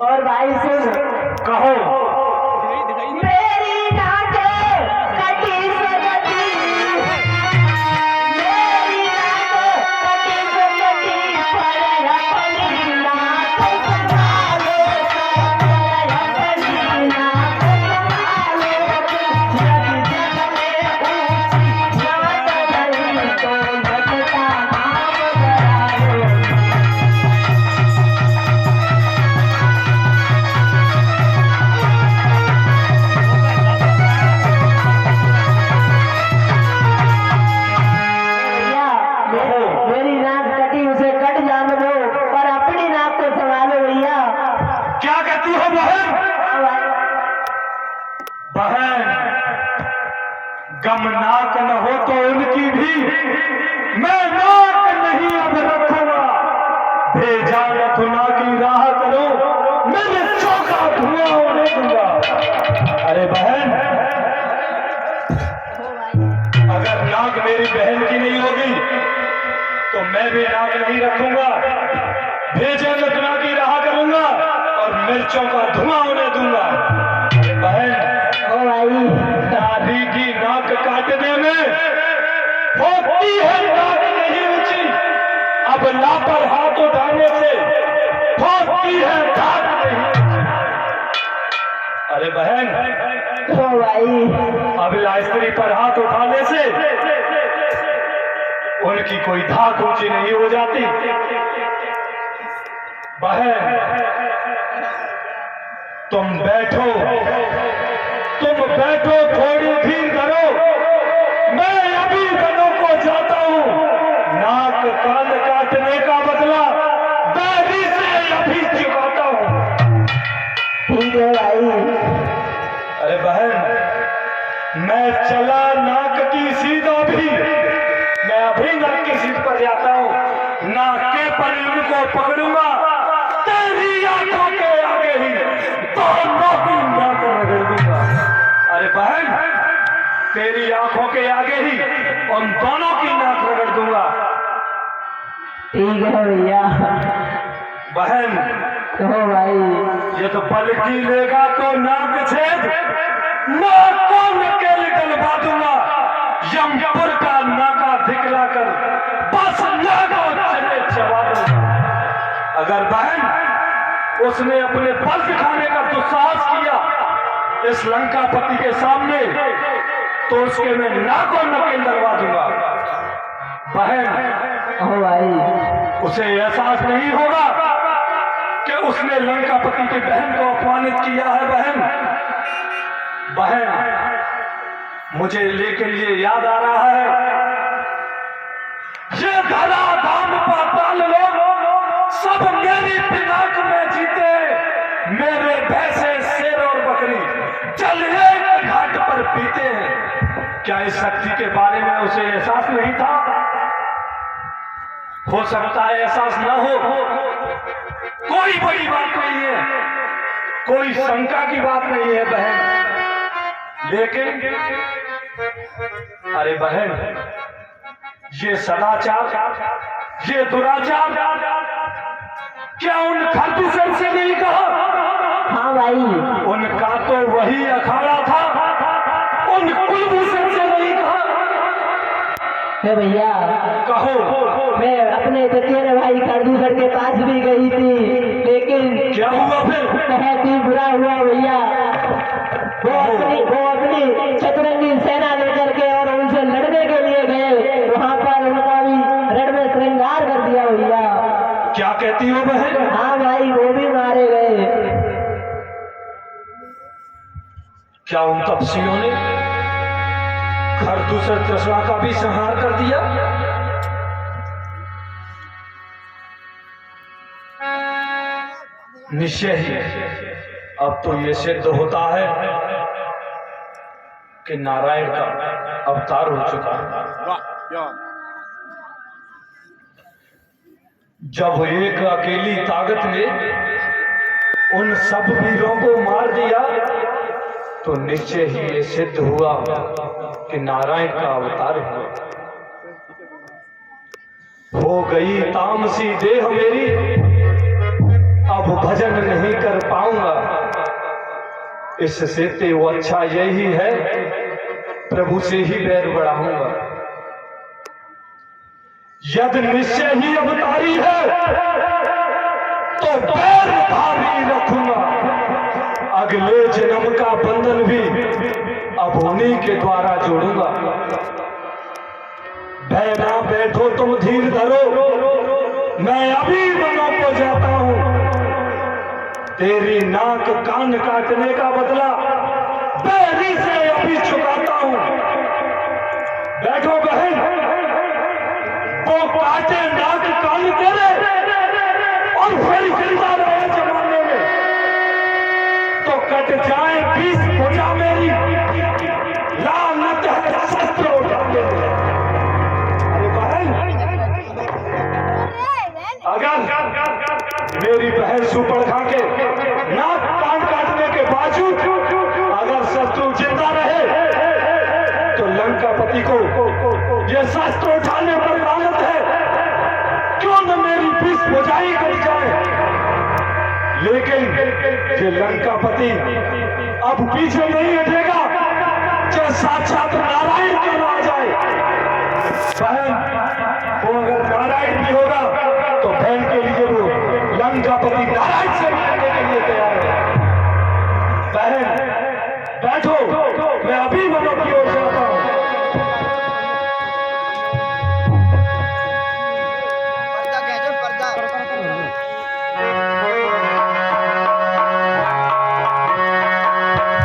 और भाई सुन, कहो। मेरी नाचे कटी सगती, मेरी नाचे कटी सगती, फरया पलीना संभालो, फरया पलीना संभालो, जग जग में ऊंची नाच रही तो बचता नाम करालो। मेरी नाक कटी, उसे कट जाने दो, पर अपनी नाक को संभालो भैया। क्या कहती हो बहन? बहन, गम नाक न हो तो उनकी भी मैं नाक नहीं अब रखूंगा। भेजा यथुना की राह करो, मेरे चौका धुआं होने दूंगा। अरे बहन, अगर नाक मेरी बहन की नहीं होगी तो मैं भी नाक नहीं रखूंगा। भेजे यथुना की राह करूंगा और मिर्चों का धुआं होने दूंगा। बहन, ओ भाई, दादी की नाक काटने में होती है नाक नहीं ऊंची, अब लापर हाथ उठाने से होती है नाक नहीं ऊंची। अरे बहन, ओ भाई, अब स्त्री पर हाथ उठाने से उनकी कोई धाक ऊंची नहीं हो जाती। बहन, तुम बैठो थोड़ी धीर करो, मैं अभी बनों को जाता हूं। नाक कान काटने का बदला दादी से अभी चुकाता हूं। ठीक है भाई। अरे बहन, मैं चला नाक की सीधा भी, मैं अभी नाक की सीध पर जाता हूं। नाक के पर उनको पकड़ूंगा, तेरी आंखों के आगे ही दोनों की नाक रगड़ दूंगा। अरे बहन, तेरी आंखों के आगे ही उन दोनों की नाक रगड़ दूंगा। ठीक है भैया। बहन, ओ भाई, ये तो पलटी लेगा तो नाक छेद, नाक को नकेल डलवा दूंगा। यमपुर का नाका दिखलाकर बस नाका चले चबा दूंगा। अगर बहन उसने अपने बल दिखाने का दुस्साहस किया इस लंकापति के सामने, तो उसके मैं नाको नकेल डलवा दूंगा। बहन, ओ भाई, उसे एहसास नहीं होगा कि उसने लंकापति की बहन को अपमानित किया है। बहन, मुझे लेकिन ये याद आ रहा है, ये धरा धाम पाताल लोग सब मेरी पिनाक में जीते, मेरे भैंसे शेर और बकरी जल एक घाट पर पीते हैं। क्या इस शक्ति के बारे में उसे एहसास नहीं था? हो सकता है एहसास न हो, कोई बड़ी बात नहीं है, कोई शंका की बात नहीं है बहन। लेकिन अरे बहन, ये सदाचार, ये दुराचार क्या उन खाटूश्याम से नहीं कहा? हाँ भाई, उनका तो वही अखाड़ा था, उन कुलभूषण से नहीं कहा? हे भैया, कहो। मैं अपने चचेरे भाई खरदूसर के पास भी गई थी, लेकिन क्या हुआ फिर? बहुत ही बुरा हुआ भैया। वो अपनी चतुरंगी सेना लेकर के और उनसे लड़ने के लिए गए, वहाँ पर उनका भी रण में श्रृंगार कर दिया भैया। क्या कहती हो बहन? हाँ भाई, वो भी मारे गए। क्या उन तपस्वियों ने खरदूसर त्रिशला का भी संहार कर दिया? निश्चय ही अब तो ये सिद्ध होता है कि नारायण का अवतार हो चुका है। जब एक अकेली ताकत ने उन सब वीरों को मार दिया तो निश्चय ही ये सिद्ध हुआ कि नारायण का अवतार हुआ। हो गई तामसी देह मेरी, अब भजन नहीं कर पा इससे तो अच्छा यही है प्रभु से ही बैर बढ़ाऊंगा। यदि निश्चय ही अवतारी है तो बैर भारी रखूंगा। अगले जन्म का बंधन भी अब उन्हीं के द्वारा जोड़ूंगा। बहना बैठो तुम धीर धरो, मैं अभी वनों को जाता हूं। तेरी नाक कान काटने का बदला बैरी से अभी चुकाता हूं। बैठो बहन, वो काटे नाक कान तेरे और फिर जिंदा रहे जमाने में तो कट जाए 20 भुजा मेरी। लानत है शस्त्र उठाने में। अरे बहन, अगर मेरी बहन सुपड़ खा के नाक कान काटने के बावजूद अगर शत्रु जिंदा रहे तो लंकापति को ये शस्त्र उठाने पर लानत है। क्यों न मेरी 20 भुजाएं कट जाए। लेकिन ये लंकापति अब पीछे नहीं हटेगा, चाहे साक्षात नारायण क्यों ना आ जाए। बहन, वो अगर नारायण भी होगा तो बहन के लिए वो लंकापति नारायण से मिलने के लिए तैयार है। बहन बैठो,